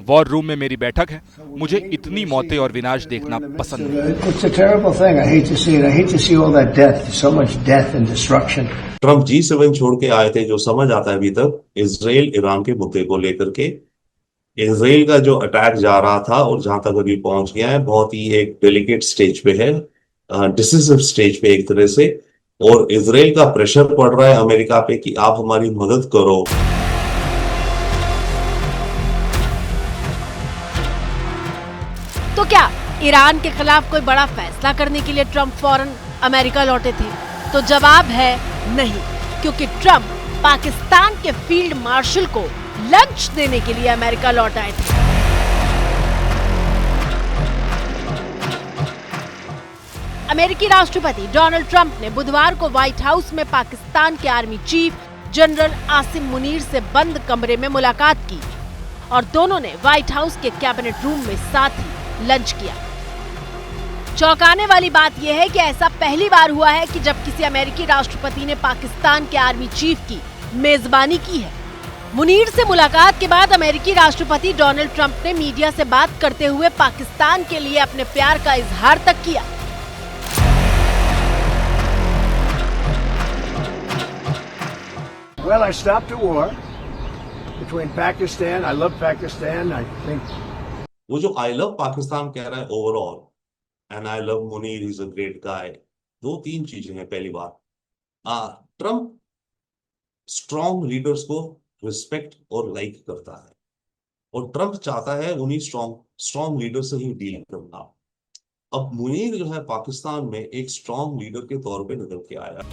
Speaker 13: वॉर रूम में मेरी बैठक है। मुझे इतनी मौतें और विनाश देखना पसंद नहीं।
Speaker 11: It's a terrible thing. I hate to see it. I hate to see all that death. So much death and destruction.
Speaker 14: Trump G7 छोड़ के आए थे, जो समझ आता है अभी तक इजराइल ईरान के मुद्दे को लेकर के। इजराइल का जो अटैक जा रहा था और जहां तक अभी पहुंच गया है, बहुत ही एक डेलिकेट स्टेज पे है, डिसिसिव स्टेज पे एक तरह से, और इजराइल का प्रेशर पड़ रहा है अमेरिका पे कि आप हमारी मदद करो।
Speaker 12: तो क्या ईरान के खिलाफ कोई बड़ा फैसला करने के लिए ट्रंप फौरन अमेरिका लौटे थे? तो जवाब है नहीं, क्योंकि ट्रंप पाकिस्तान के फील्ड मार्शल को लंच देने के लिए अमेरिका लौट आए थे। अमेरिकी राष्ट्रपति डोनाल्ड ट्रंप ने बुधवार को व्हाइट हाउस में पाकिस्तान के army chief general Asim Munir से बंद कमरे में मुलाकात की और दोनों ने व्हाइट हाउस के कैबिनेट रूम में साथ ही लंच किया। चौंकाने वाली बात यह है कि ऐसा पहली बार हुआ है कि जब किसी अमेरिकी राष्ट्रपति ने पाकिस्तान के आर्मी चीफ की मेजबानी की है। मुनीर से मुलाकात के बाद अमेरिकी राष्ट्रपति डोनाल्ड ट्रंप ने मीडिया से बात करते हुए पाकिस्तान के लिए अपने प्यार का इजहार तक किया।
Speaker 11: Well, I stopped a war between Pakistan. I love Pakistan. I think
Speaker 14: वो जो आई लव पाकिस्तान कह रहा है overall, and I love Munir, is a great guy, 2-3 चीजें हैं। पहली बात, ट्रंप स्ट्रॉन्ग लीडर्स को रिस्पेक्ट और लाइक करता है और ट्रंप चाहता है उन्हीं स्ट्रॉन्ग लीडर से ही डील करना। अब मुनीर जो है पाकिस्तान में एक स्ट्रॉन्ग लीडर के तौर पे निकल के आया।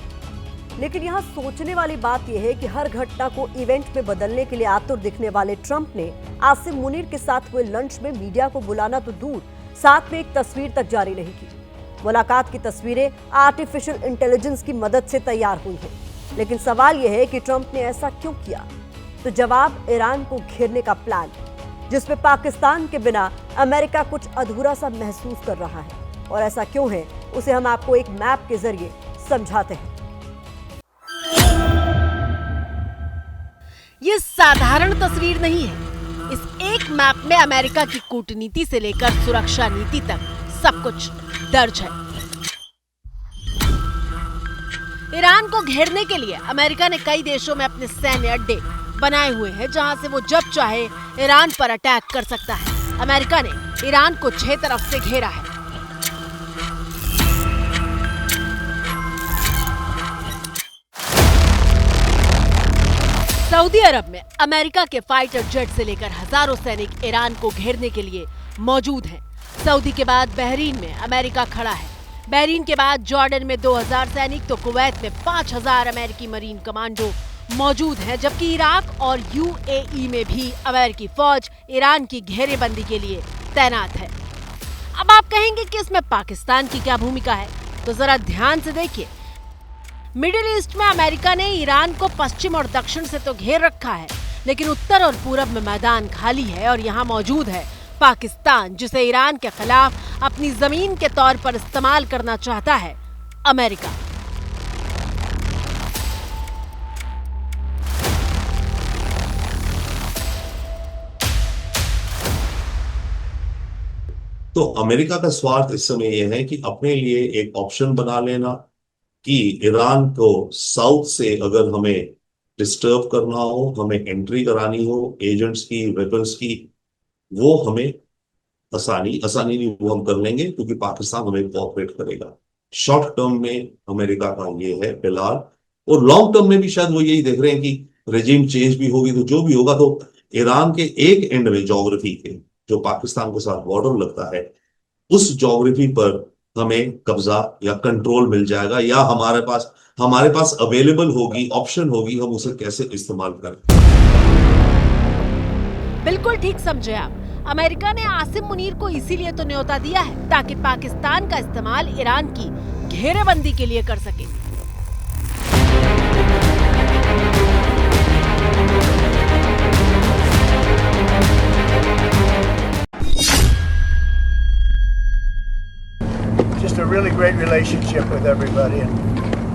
Speaker 2: लेकिन यहाँ सोचने वाली बात यह है कि हर घटना को इवेंट में बदलने के लिए आतुर दिखने वाले ट्रंप ने आसिम मुनीर के साथ हुए लंच में मीडिया को बुलाना तो दूर, साथ में एक तस्वीर तक जारी नहीं की। मुलाकात की तस्वीरें आर्टिफिशियल इंटेलिजेंस की मदद से तैयार हुई हैं। लेकिन सवाल यह है कि ट्रंप ने ऐसा क्यों किया? तो जवाब ईरान को घेरने का प्लान, जिसमें पाकिस्तान के बिना अमेरिका कुछ अधूरा सा महसूस कर रहा है। और ऐसा क्यों है उसे हम आपको एक मैप के जरिए समझाते हैं।
Speaker 12: ये साधारण तस्वीर नहीं है। इस एक मैप में अमेरिका की कूटनीति से लेकर सुरक्षा नीति तक सब कुछ दर्ज है। ईरान को घेरने के लिए अमेरिका ने कई देशों में अपने सैन्य अड्डे बनाए हुए हैं, जहां से वो जब चाहे ईरान पर अटैक कर सकता है। अमेरिका ने ईरान को 6 तरफ से घेरा है। सऊदी अरब में अमेरिका के फाइटर जेट से लेकर हजारों सैनिक ईरान को घेरने के लिए मौजूद हैं। सऊदी के बाद बहरीन में अमेरिका खड़ा है। बहरीन के बाद जॉर्डन में 2000 सैनिक, तो कुवैत में 5000 अमेरिकी मरीन कमांडो मौजूद हैं, जबकि इराक और यूएई में भी अमेरिकी फौज ईरान की घेरेबंदी के लिए तैनात है। अब आप कहेंगे कि इसमें पाकिस्तान की क्या भूमिका है, तो जरा ध्यान से देखिए। मिडिल ईस्ट में अमेरिका ने ईरान को पश्चिम और दक्षिण से तो घेर रखा है, लेकिन उत्तर और पूरब में मैदान खाली है और यहाँ मौजूद है पाकिस्तान, जिसे ईरान के खिलाफ अपनी जमीन के तौर पर इस्तेमाल करना चाहता है अमेरिका।
Speaker 14: तो अमेरिका का स्वार्थ इस समय यह है कि अपने लिए एक ऑप्शन बना लेना कि ईरान को साउथ से अगर हमें डिस्टर्ब करना हो, हमें एंट्री करानी हो एजेंट्स की, वेपन्स की, वो हमें आसानी नहीं वो हम कर लेंगे, क्योंकि पाकिस्तान हमें कोऑपरेट करेगा। शॉर्ट टर्म में अमेरिका का ये है फिलहाल, और लॉन्ग टर्म में भी शायद वो यही देख रहे हैं कि रेजिम चेंज भी होगी, तो जो भी होगा तो ईरान के एक एंड में ज्योग्राफी के जो पाकिस्तान के साथ बॉर्डर लगता है, उस ज्योग्राफी पर हमें कब्जा या कंट्रोल मिल जाएगा, या हमारे पास अवेलेबल होगी, ऑप्शन होगी, हम उसे कैसे इस्तेमाल करें।
Speaker 12: बिल्कुल ठीक समझे आप। अमेरिका ने आसिम मुनीर को इसीलिए तो न्योता दिया है ताकि पाकिस्तान का इस्तेमाल ईरान की घेरेबंदी के लिए कर सके।
Speaker 11: Just a really great relationship with everybody, and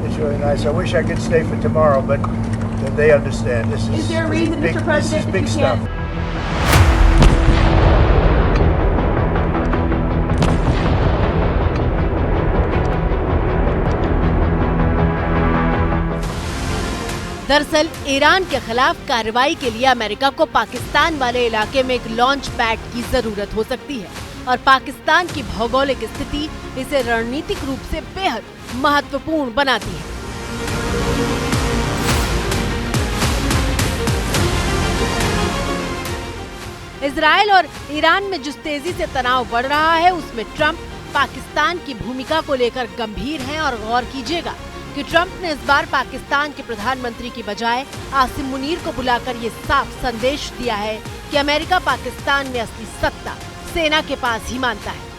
Speaker 11: it's really nice. I wish I could stay for tomorrow, but they understand. This is
Speaker 9: there a reason,
Speaker 11: big,
Speaker 9: Mr. President,
Speaker 11: this is big
Speaker 9: that you
Speaker 11: stuff.
Speaker 9: can't?
Speaker 12: दरअसल ईरान के खिलाफ कार्रवाई के लिए अमेरिका को पाकिस्तान वाले इलाके में एक लॉन्च पैड की जरूरत हो सकती है, और पाकिस्तान की भौगोलिक स्थिति इसे रणनीतिक रूप से बेहद महत्वपूर्ण बनाती है। इजराइल और ईरान में जिस तेजी से तनाव बढ़ रहा है, उसमें ट्रंप पाकिस्तान की भूमिका को लेकर गंभीर हैं, और गौर कीजिएगा कि ट्रंप ने इस बार पाकिस्तान के प्रधानमंत्री की बजाय आसिम मुनीर को बुलाकर ये साफ संदेश दिया है कि अमेरिका पाकिस्तान में असली सत्ता सेना के पास ही मानता है।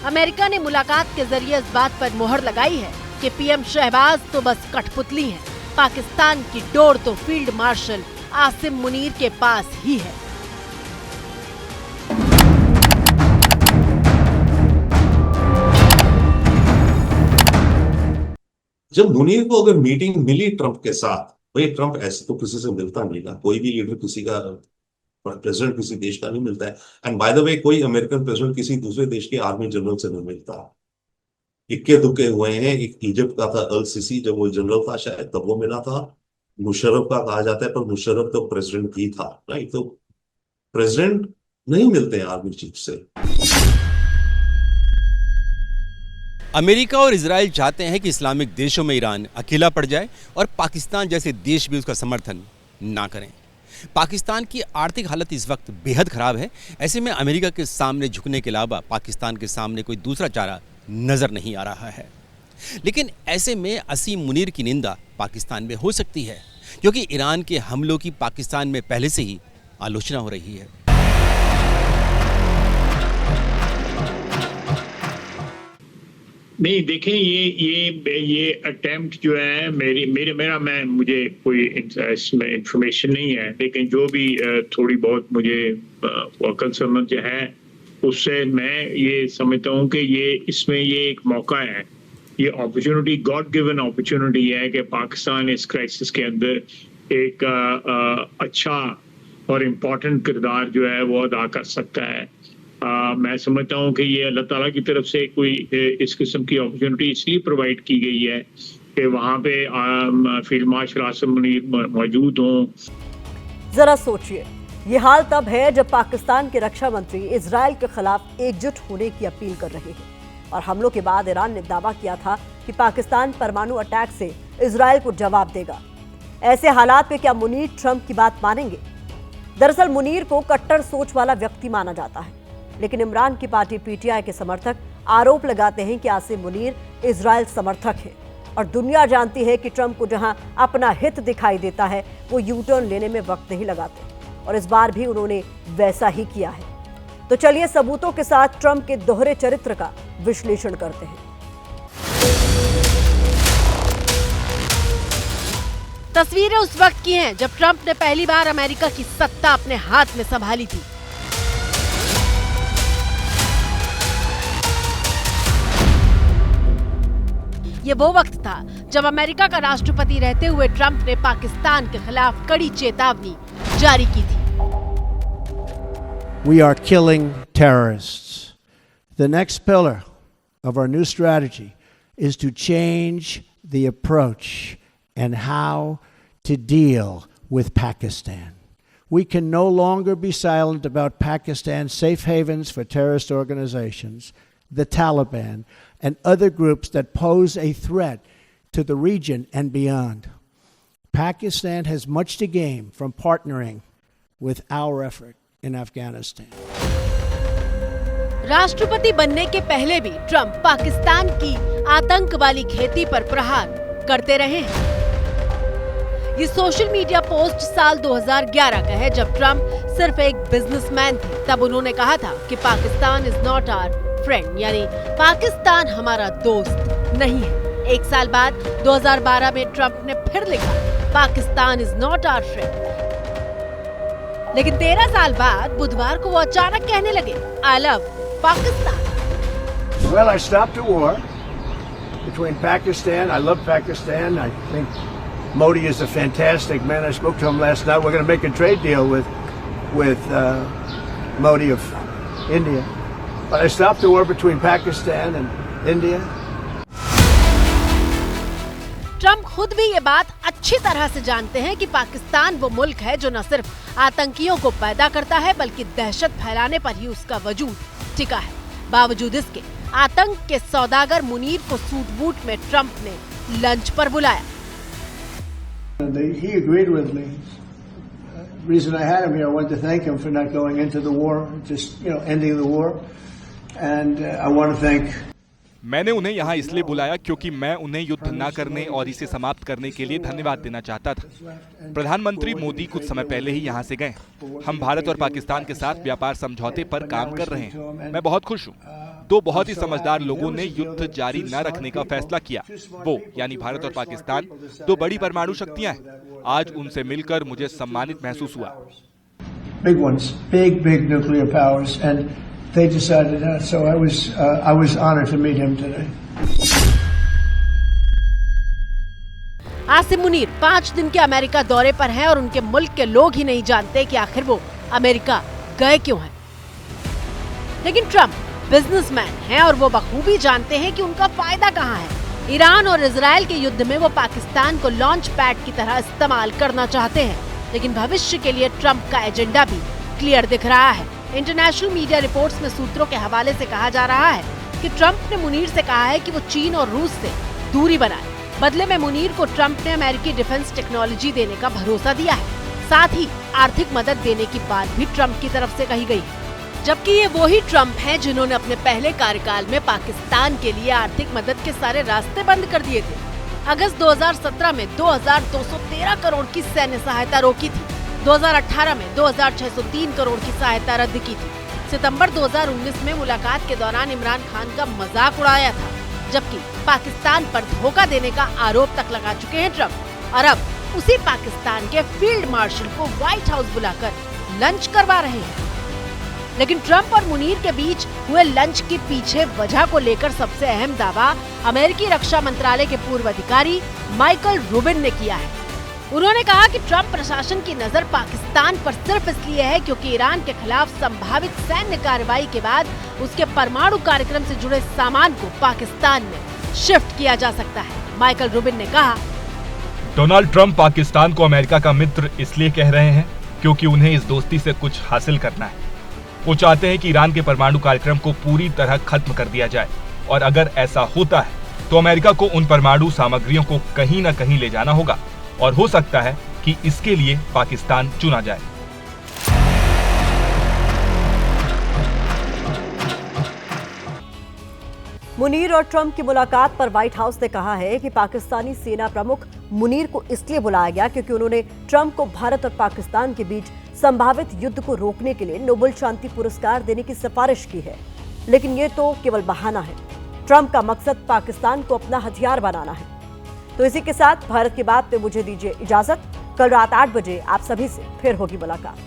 Speaker 12: अमेरिका ने मुलाकात के जरिए इस बात पर मोहर लगाई है कि पीएम शहबाज तो बस कठपुतली हैं, पाकिस्तान की डोर तो फील्ड मार्शल आसिम मुनीर के पास ही है।
Speaker 14: जब मुनीर को अगर मीटिंग मिली ट्रंप के साथ, भाई ट्रंप ऐसे तो किसी से मिलता नहीं ना, कोई भी लीडर किसी का प्रेसिडेंट किसी देश का नहीं मिलता है। एंड बाय द वे कोई अमेरिकन प्रेसिडेंट किसी दूसरे देश के आर्मी जनरल से नहीं मिलता। इक्के दुक्के हुए हैं। एक इजिप्ट का था अल सीसी, जब वो जनरल था शायद तब वो मिला था। मुशर्रफ का कहा जाता है, पर मुशर्रफ तो प्रेसिडेंट ही था, राइट। तो प्रेसिडेंट नहीं मिलते हैं आर्मी चीफ से।
Speaker 7: अमेरिका और इजराइल चाहते हैं कि इस्लामिक देशों में ईरान अकेला पड़ जाए और पाकिस्तान जैसे देश भी उसका समर्थन ना करें। पाकिस्तान की आर्थिक हालत इस वक्त बेहद खराब है। ऐसे में अमेरिका के सामने झुकने के अलावा पाकिस्तान के सामने कोई दूसरा चारा नजर नहीं आ रहा है। लेकिन ऐसे में आसिम मुनीर की निंदा पाकिस्तान में हो सकती है, क्योंकि ईरान के हमलों की पाकिस्तान में पहले से ही आलोचना हो रही है।
Speaker 15: नहीं देखें, ये अटेम्प्ट जो है मुझे कोई इंफॉर्मेशन नहीं है, लेकिन जो भी थोड़ी बहुत मुझे वकल समझ है उससे मैं ये समझता हूँ कि इसमें ये एक मौका है, ये अपॉर्चुनिटी, गॉड गिवन अपॉर्चुनिटी है कि पाकिस्तान इस क्राइसिस के अंदर एक अच्छा और इम्पोर्टेंट किरदार जो है वो अदा कर सकता है। मैं समझता हूँ कि ये अल्लाह ताला की तरफ से कोई इस किस्म की अपॉर्चुनिटी इसलिए प्रोवाइड की गई है कि वहाँ पे फील्ड मार्शल आसिम मुनीर मौजूद हों।
Speaker 2: जरा सोचिए, ये हाल तब है जब पाकिस्तान के रक्षा मंत्री इजराइल के खिलाफ एकजुट होने की अपील कर रहे हैं और हमलों के बाद ईरान ने दावा किया था कि पाकिस्तान परमाणु अटैक से इजराइल को जवाब देगा। ऐसे हालात में क्या मुनीर ट्रंप की बात मानेंगे? दरअसल मुनीर को कट्टर सोच वाला व्यक्ति माना जाता है, लेकिन इमरान की पार्टी पीटीआई के समर्थक आरोप लगाते हैं कि आसिम मुनीर इजराइल समर्थक है और दुनिया जानती है कि ट्रंप को जहां अपना हित दिखाई देता है वो यू टर्न लेने में वक्त नहीं लगाते और इस बार भी उन्होंने वैसा ही किया है। तो चलिए सबूतों के साथ ट्रंप के दोहरे चरित्र का विश्लेषण करते हैं।
Speaker 12: तस्वीरें उस वक्त की हैं जब ट्रंप ने पहली बार अमेरिका की सत्ता अपने हाथ में संभाली थी। ये वो वक्त था जब अमेरिका का राष्ट्रपति रहते हुए ट्रंप ने पाकिस्तान के खिलाफ कड़ी चेतावनी जारी की थी।
Speaker 11: We are killing terrorists. The next pillar of our new strategy is to change the approach and how to deal with Pakistan. We can no longer be silent about Pakistan's safe havens for terrorist organizations, the Taliban, and other groups that pose a threat to the region and beyond. Pakistan has much to gain from partnering with our effort in Afghanistan.
Speaker 12: राष्ट्रपति बनने के पहले भी ट्रंप पाकिस्तान की आतंक वाली खेती पर प्रहार करते रहे हैं। ये सोशल मीडिया पोस्ट साल 2011 का है जब ट्रंप सिर्फ एक बिजनेसमैन थे। तब उन्होंने कहा था कि Pakistan is not our friend, यानी पाकिस्तान हमारा दोस्त नहीं है। एक साल बाद 2012 में ट्रंप ने फिर लिखा Pakistan is not our friend. लेकिन 13 साल बाद बुधवार को वो अचानक कहने लगे I love Pakistan.
Speaker 11: Well, I stopped a war between Pakistan. I love Pakistan. I think Modi is a fantastic man. I spoke to him last night. We're going to make a trade deal with Modi of India. But I stopped the war between Pakistan and India.
Speaker 12: Trump खुद भी ये बात अच्छी तरह से जानते हैं कि पाकिस्तान वो मुल्क है जो न सिर्फ आतंकियों को पैदा करता है बल्कि दहशत फैलाने पर ही उसका वजूद टिका है। बावजूद इसके आतंक के सौदागर मुनीर को सूट बूट में ट्रंप ने लंच पर बुलाया।
Speaker 11: He agreed with me. The reason I had him here, I wanted to thank him for not going into the war, just ending the war, and I want to thank.
Speaker 13: मैंने उन्हें यहाँ इसलिए बुलाया क्योंकि मैं उन्हें युद्ध न करने और इसे समाप्त करने के लिए धन्यवाद देना चाहता था। प्रधानमंत्री मोदी कुछ समय पहले ही यहाँ से गए। हम भारत और पाकिस्तान के साथ व्यापार समझौते पर काम कर रहे हैं। मैं बहुत खुश हूँ। दो बहुत ही समझदार लोगों ने युद्ध जारी न रखने का फैसला किया। वो यानी भारत और पाकिस्तान दो बड़ी परमाणु शक्तियां हैं। आज उनसे मिलकर मुझे सम्मानित महसूस हुआ।
Speaker 11: Big ones, big nuclear powers, and they decided that. So I was honored to meet him today.
Speaker 12: Asim Munir 5 दिन के अमेरिका दौरे पर हैं और उनके मुल्क के लोग ही नहीं जानते कि आखिर वो अमेरिका गए क्यों हैं। लेकिन ट्रंप बिजनेसमैन हैं और वो बखूबी जानते हैं कि उनका फायदा कहाँ है। ईरान और इजराइल के युद्ध में वो पाकिस्तान को लॉन्च पैड की तरह इस्तेमाल करना चाहते हैं, लेकिन भविष्य के लिए ट्रंप का एजेंडा भी क्लियर दिख रहा है। इंटरनेशनल मीडिया रिपोर्ट्स में सूत्रों के हवाले से कहा जा रहा है कि ट्रंप ने मुनीर से कहा है कि वो चीन और रूस से दूरी बनाए। बदले में मुनीर को ट्रंप ने अमेरिकी डिफेंस टेक्नोलॉजी देने का भरोसा दिया है। साथ ही आर्थिक मदद देने की बात भी ट्रंप की तरफ से कही गई है। जबकि ये वही ट्रंप हैं जिन्होंने अपने पहले कार्यकाल में पाकिस्तान के लिए आर्थिक मदद के सारे रास्ते बंद कर दिए थे। अगस्त 2017 में 2213 करोड़ की सैन्य सहायता रोकी थी। 2018 में 2603 करोड़ की सहायता रद्द की थी। सितंबर 2019 में मुलाकात के दौरान इमरान खान का मजाक उड़ाया था, जबकि पाकिस्तान पर धोखा देने का आरोप तक लगा चुके हैं ट्रंप। और अब उसी पाकिस्तान के फील्ड मार्शल को व्हाइट हाउस बुलाकर लंच करवा रहे हैं। लेकिन ट्रंप और मुनीर के बीच हुए लंच के पीछे वजह को लेकर सबसे अहम दावा अमेरिकी रक्षा मंत्रालय के पूर्व अधिकारी माइकल रूबिन ने किया है। उन्होंने कहा कि ट्रंप प्रशासन की नजर पाकिस्तान पर सिर्फ इसलिए है क्योंकि ईरान के खिलाफ संभावित सैन्य कार्रवाई के बाद उसके परमाणु कार्यक्रम से जुड़े सामान को पाकिस्तान में शिफ्ट किया जा सकता है। माइकल रूबिन ने कहा,
Speaker 13: डोनाल्ड ट्रंप पाकिस्तान को अमेरिका का मित्र इसलिए कह रहे हैं क्योंकि उन्हें इस दोस्ती से कुछ हासिल करना है। वो चाहते हैं कि ईरान के परमाणु कार्यक्रम को पूरी तरह खत्म कर दिया जाए, और अगर ऐसा होता है तो अमेरिका को उन परमाणु सामग्रियों को कहीं न कहीं ले जाना होगा, और हो सकता है कि इसके लिए पाकिस्तान चुना जाए।
Speaker 2: मुनीर और ट्रंप की मुलाकात पर व्हाइट हाउस ने कहा है कि पाकिस्तानी सेना प्रमुख मुनीर को इसलिए बुलाया गया क्योंकि उन्होंने ट्रंप को भारत और पाकिस्तान के बीच संभावित युद्ध को रोकने के लिए नोबेल शांति पुरस्कार देने की सिफारिश की है। लेकिन ये तो केवल बहाना है। ट्रंप का मकसद पाकिस्तान को अपना हथियार बनाना है। तो इसी के साथ भारत की बात पे मुझे दीजिए इजाजत। कल रात 8 बजे आप सभी से फिर होगी मुलाकात।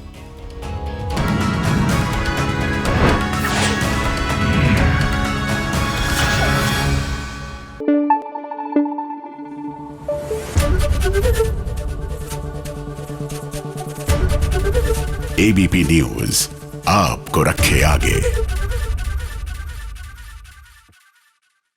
Speaker 1: एबीपी न्यूज आपको रखे आगे।